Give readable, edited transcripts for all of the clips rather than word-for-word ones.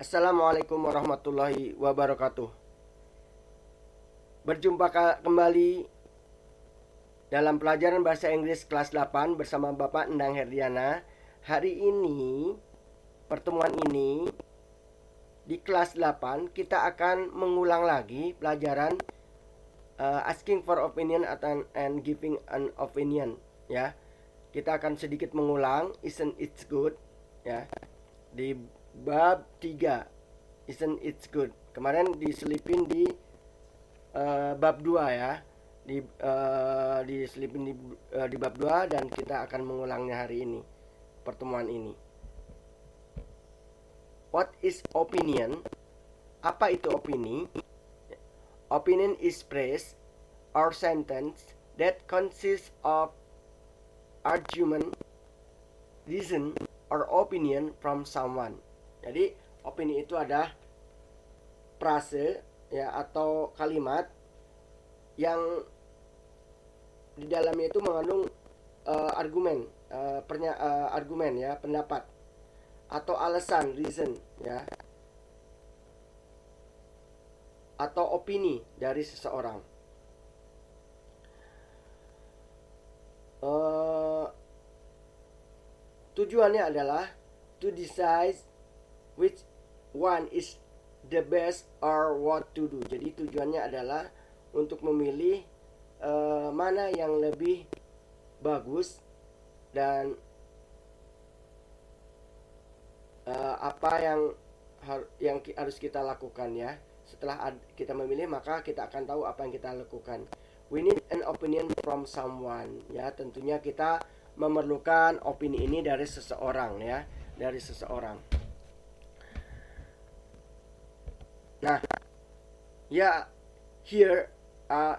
Assalamualaikum warahmatullahi wabarakatuh. Berjumpa kembali dalam pelajaran bahasa Inggris kelas 8 bersama Bapak Endang Herdiana. Hari ini, pertemuan ini di kelas 8 kita akan mengulang lagi pelajaran asking for opinion and giving an opinion, ya. Kita akan sedikit mengulang isn't it good, ya. Di bab 3 isn't it good. Kemarin diselipin di bab 2, ya. Diselipin di bab 2 dan kita akan mengulangnya hari ini, pertemuan ini. What is opinion? Apa itu opini? Opinion is phrase or sentence that consists of argument, reason, or opinion from someone. Jadi opini itu adalah frase, ya, atau kalimat yang di dalamnya itu mengandung argumen, argumen, ya, pendapat, atau alasan, reason, ya, atau opini dari seseorang. Tujuannya adalah to decide which one is the best or what to do. Jadi tujuannya adalah untuk memilih mana yang lebih bagus dan apa yang harus kita lakukan, ya. Setelah kita memilih, maka kita akan tahu apa yang kita lakukan. We need an opinion from someone, ya. Tentunya kita memerlukan opini ini dari seseorang, ya, dari seseorang. Nah, ya, here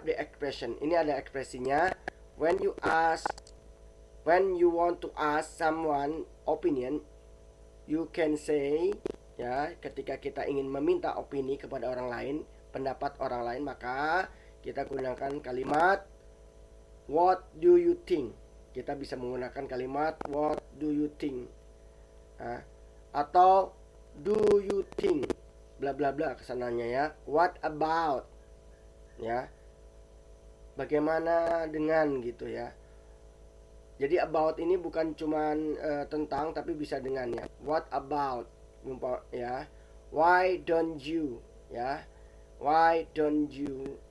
the expression. Ini ada ekspresinya. When you want to ask someone opinion, you can say, ya, ketika kita ingin meminta opini kepada orang lain, pendapat orang lain, maka kita gunakan kalimat what do you think. Kita bisa menggunakan kalimat what do you think, atau do you think bla bla bla kesananya, ya. What about, ya, bagaimana dengan, gitu, ya. Jadi about ini bukan cuman tentang, tapi bisa dengan, ya. What about, ya. Why don't you, ya. Why don't you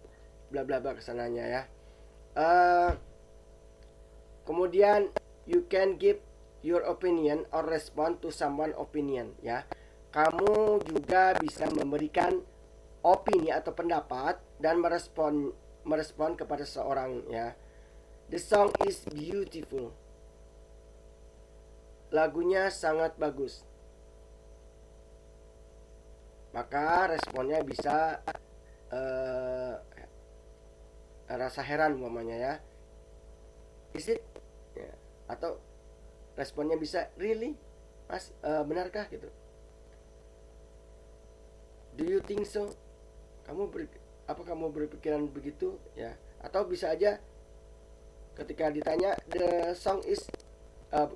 bla bla bla kesananya, ya. Kemudian you can give your opinion or respond to someone opinion, ya. Kamu juga bisa memberikan opini atau pendapat dan merespon kepada seorang, ya. The song is beautiful. Lagunya sangat bagus. Maka responnya bisa rasa heran umpamanya, ya. Is it? Ya. Atau responnya bisa really? Mas, benarkah, gitu. Do you think so? Apa kamu berpikiran begitu, ya? Atau bisa aja ketika ditanya the song is,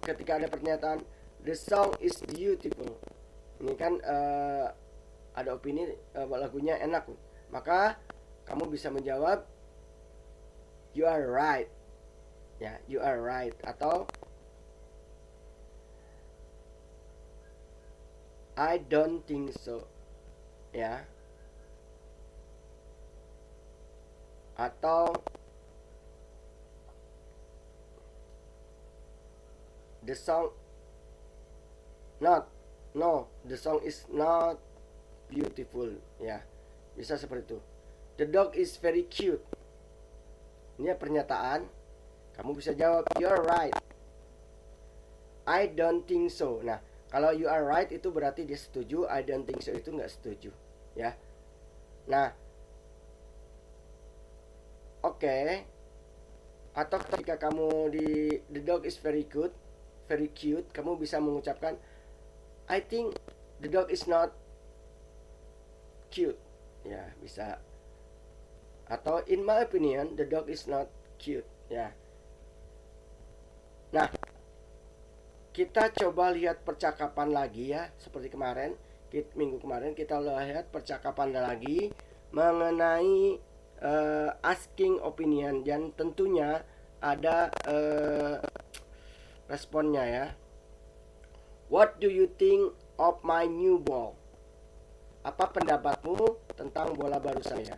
ketika ada pernyataan the song is beautiful, ini kan ada opini lagunya enak, maka kamu bisa menjawab you are right, ya, you are right, atau I don't think so, ya, atau the song the song is not beautiful, ya. Bisa seperti itu. The dog is very cute. Ini pernyataan. Kamu bisa jawab you're right. I don't think so. Nah, kalau you are right itu berarti dia setuju. I don't think so itu nggak setuju, ya. Nah, oke. Atau ketika kamu di the dog is very cute, kamu bisa mengucapkan I think the dog is not cute, ya, bisa. Atau in my opinion the dog is not cute, ya. Nah, kita coba lihat percakapan lagi, ya, seperti kemarin. Minggu kemarin kita lihat percakapan lagi mengenai asking opinion, dan tentunya ada responnya ya. What do you think of my new ball? Apa pendapatmu tentang bola baru saya?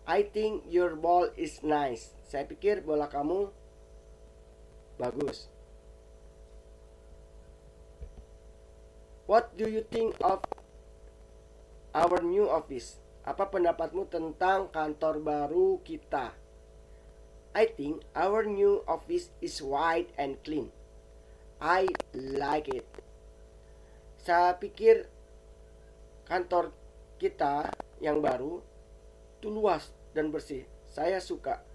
I think your ball is nice. Saya pikir bola kamu bagus. What do you think of our new office? Apa pendapatmu tentang kantor baru kita? I think our new office is white and clean. I like it. Saya pikir kantor kita yang baru itu luas dan bersih. Saya suka.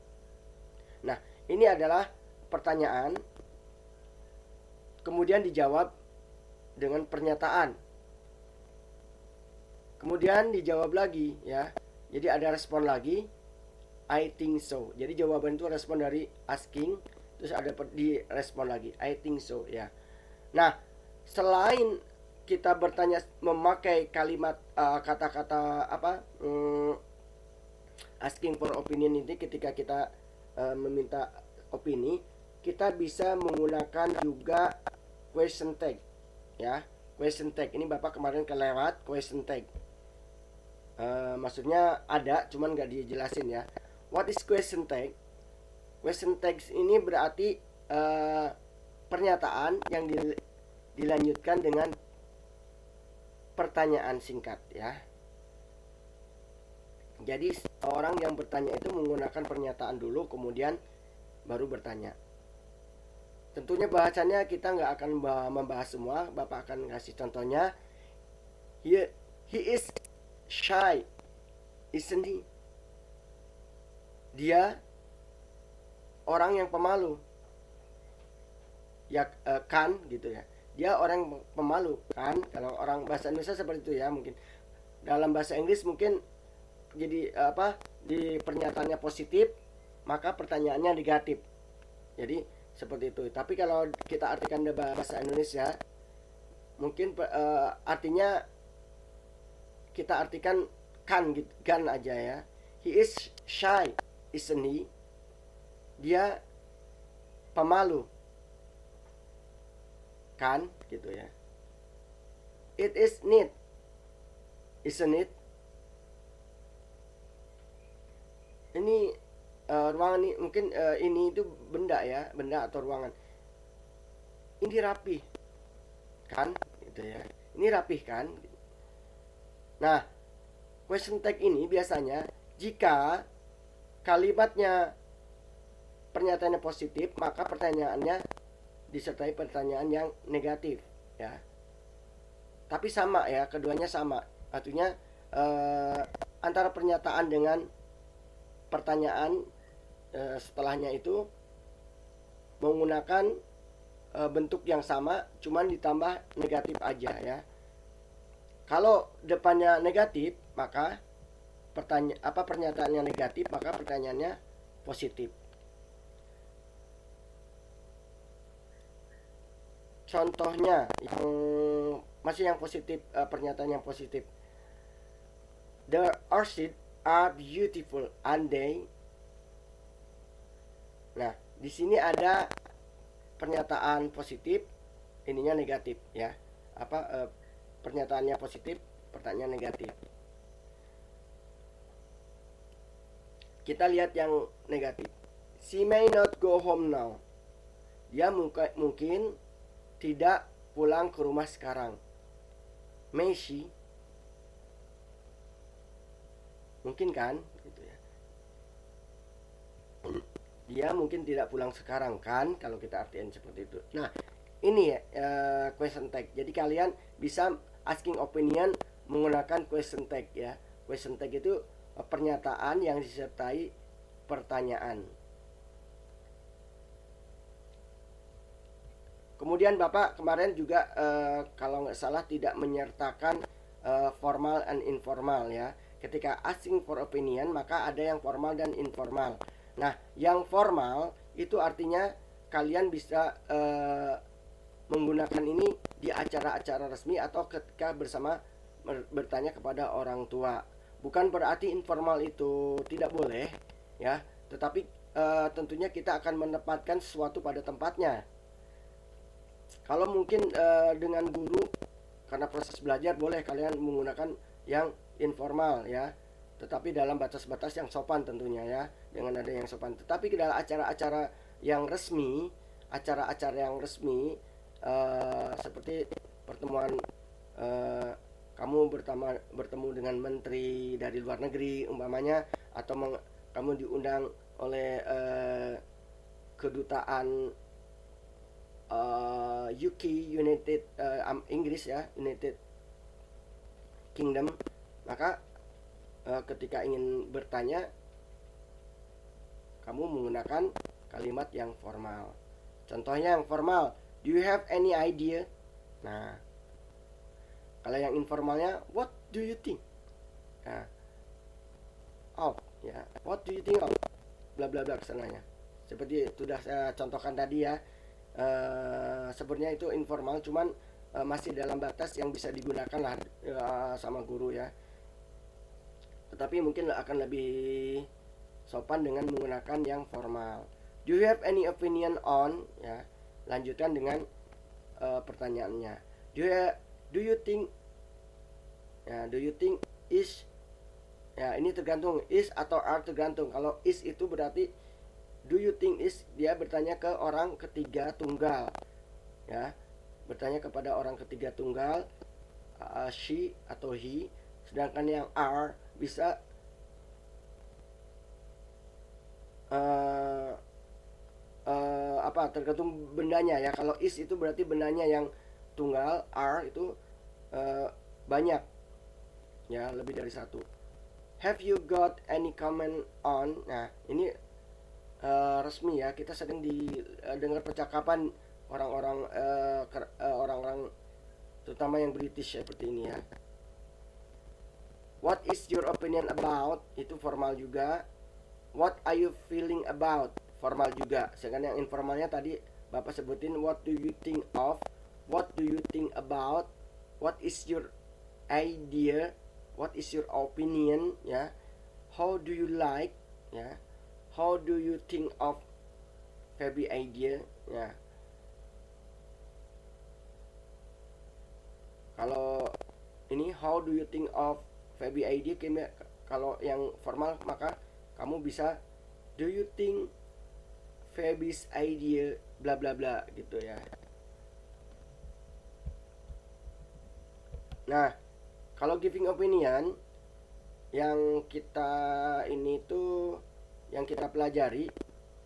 Nah, ini adalah pertanyaan, kemudian dijawab dengan pernyataan. Kemudian dijawab lagi ya. Jadi ada respon lagi. I think so. Jadi jawaban itu respon dari asking, terus ada di respon lagi. I think so ya. Nah, selain kita bertanya memakai kalimat kata-kata asking for opinion ini, ketika kita meminta opini, kita bisa menggunakan juga question tag ya. Question tag ini Bapak kemarin kelewat question tag. Maksudnya ada, cuman nggak dijelasin ya. What is question tag? Question tags ini berarti pernyataan yang dilanjutkan dengan pertanyaan singkat ya. Jadi orang yang bertanya itu menggunakan pernyataan dulu, kemudian baru bertanya. Tentunya bahasanya kita nggak akan membahas semua. Bapak akan kasih contohnya. He is shy, isn't he? Dia orang yang pemalu. Ya kan gitu ya. Dia orang pemalu kan. Kalau orang bahasa Indonesia seperti itu ya mungkin. Dalam bahasa Inggris mungkin jadi di pernyataannya positif, maka pertanyaannya negatif. Jadi seperti itu. Tapi kalau kita artikan di bahasa Indonesia, mungkin artinya kita artikan kan gitu, kan aja ya. He is shy, isn't he? Dia pemalu kan gitu ya. It is neat, isn't it? Ini ruangan ini mungkin ini itu benda ya, benda atau ruangan. Ini rapi kan gitu ya. Ini rapih kan. Nah, question tag ini biasanya jika kalimatnya pernyataannya positif, maka pertanyaannya disertai pertanyaan yang negatif ya. Tapi sama ya, keduanya sama. Artinya antara pernyataan dengan pertanyaan setelahnya itu menggunakan bentuk yang sama, cuman ditambah negatif aja ya. Kalau depannya negatif, maka pernyataannya negatif, maka pertanyaannya positif. Contohnya yang masih yang positif, pernyataan yang positif. The orchids are beautiful, aren't they? Nah, di sini ada pernyataan positif, ininya negatif ya. Pernyataannya positif, pertanyaan negatif. Kita lihat yang negatif. She may not go home now. Dia mungkin tidak pulang ke rumah sekarang. May she? Mungkin kan? Gitu ya. Dia mungkin tidak pulang sekarang kan, kalau kita artikan seperti itu. Nah, ini ya question tag. Jadi kalian bisa asking opinion menggunakan question tag ya. Question tag itu pernyataan yang disertai pertanyaan. Kemudian Bapak kemarin juga kalau nggak salah tidak menyertakan formal and informal ya. Ketika asking for opinion, maka ada yang formal dan informal. Nah, yang formal itu artinya kalian bisa menggunakan ini di acara-acara resmi atau ketika bersama bertanya kepada orang tua. Bukan berarti informal itu tidak boleh, ya, tetapi tentunya kita akan menempatkan sesuatu pada tempatnya. Kalau mungkin dengan guru, karena proses belajar boleh kalian menggunakan yang informal, ya, tetapi dalam batas-batas yang sopan tentunya, ya, dengan ada yang sopan. Tetapi dalam acara-acara yang resmi, seperti pertemuan, kamu bertemu dengan menteri dari luar negeri umpamanya, atau kamu diundang oleh kedutaan UK, Inggris, ya, United Kingdom, maka ketika ingin bertanya, kamu menggunakan kalimat yang formal. Contohnya yang formal, do you have any idea? Nah, kalau yang informalnya, what do you think? Nah, of, ya, what do you think of? Bla bla bla kesananya. Seperti sudah saya contohkan tadi, ya. Sebenarnya itu informal, cuman masih dalam batas yang bisa digunakan lah sama guru, ya. Tetapi mungkin akan lebih sopan dengan menggunakan yang formal. Do you have any opinion on? Ya, lanjutkan dengan pertanyaannya. Do you think? Ya, do you think is? Ya, ini tergantung, is atau are tergantung. Kalau is itu berarti do you think is, dia bertanya ke orang ketiga tunggal, ya, bertanya kepada orang ketiga tunggal, she atau he. Sedangkan yang are bisa tergantung bendanya, ya. Kalau is itu berarti bendanya yang tunggal, are itu banyak, ya, lebih dari satu. Have you got any comment on? Nah, ini resmi, ya, kita sering dengar percakapan orang-orang orang-orang terutama yang British seperti ini, ya. What is your opinion about? Itu formal juga. What are you feeling about? Formal juga. Sedangkan yang informalnya tadi Bapak sebutin, what do you think of? What do you think about? What is your idea? What is your opinion? Ya. How do you like? Ya. How do you think of Feby idea? Ya. Kalau ini how do you think of Feby idea, kalau yang formal maka kamu bisa do you think Feby's idea bla bla bla gitu, ya. Nah, kalau giving opinion yang kita pelajari,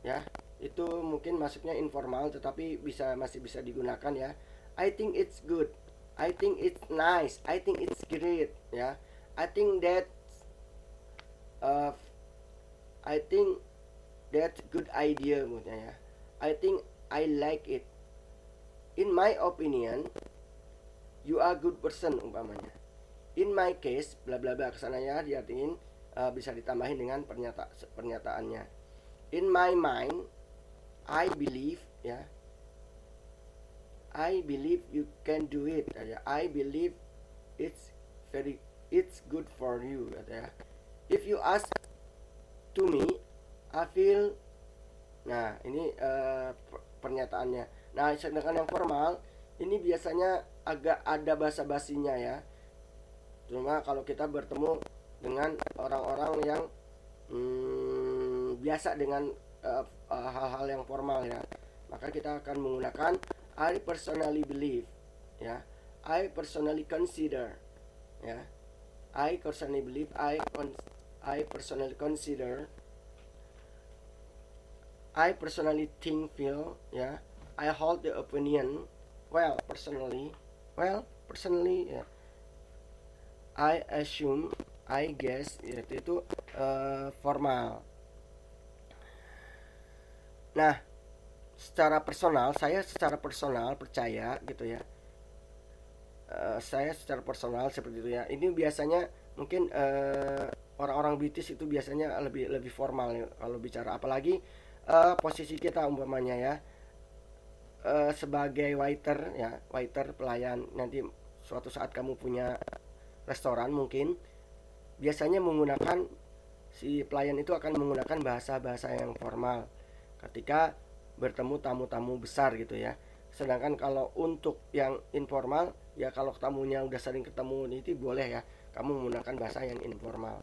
ya, itu mungkin masuknya informal tetapi masih bisa digunakan, ya. I think it's good. I think it's nice. I think it's great, ya. I think that's good idea, maksudnya, ya. I think I like it. In my opinion, you are good person umpamanya. In my case, bla bla bla kesananya diartiin bisa ditambahin dengan pernyataannya. In my mind, I believe, ya. I believe you can do it, ya. I believe it's good for you, ya. If you ask to me, I feel. Nah, ini pernyataannya. Nah, sedangkan yang formal ini biasanya agak ada basa-basinya, ya. Cuma kalau kita bertemu dengan orang-orang yang biasa dengan hal-hal yang formal, ya, maka kita akan menggunakan I personally believe, ya. I personally consider, ya. I personally believe, I personally consider, I personally think, feel, ya. I hold the opinion, personally, ya. I assume, I guess, itu formal. Nah, saya secara personal percaya gitu, ya. Saya secara personal seperti itu, ya. Ini biasanya mungkin orang-orang British itu biasanya lebih formal, ya, kalau bicara, apalagi posisi kita umpamanya, ya, sebagai waiter, ya, waiter pelayan. Nanti suatu saat kamu punya restoran mungkin, biasanya menggunakan, si pelayan itu akan menggunakan bahasa-bahasa yang formal ketika bertemu tamu-tamu besar gitu ya. Sedangkan kalau untuk yang informal, ya kalau tamunya udah sering ketemu itu boleh ya kamu menggunakan bahasa yang informal.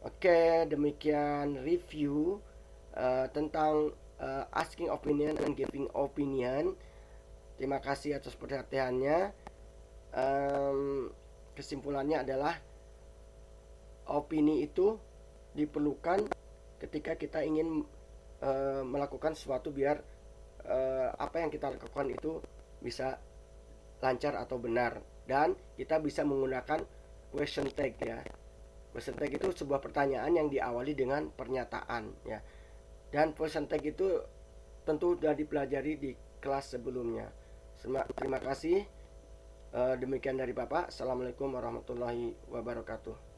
Oke, demikian review tentang asking opinion and giving opinion. Terima kasih atas perhatiannya. Kesimpulannya adalah opini itu diperlukan ketika kita ingin melakukan sesuatu biar apa yang kita lakukan itu bisa lancar atau benar, dan kita bisa menggunakan question tag ya. Question tag itu sebuah pertanyaan yang diawali dengan pernyataan ya. Dan question tag itu tentu sudah dipelajari di kelas sebelumnya. Terima kasih. Demikian dari Bapak. Assalamualaikum warahmatullahi wabarakatuh.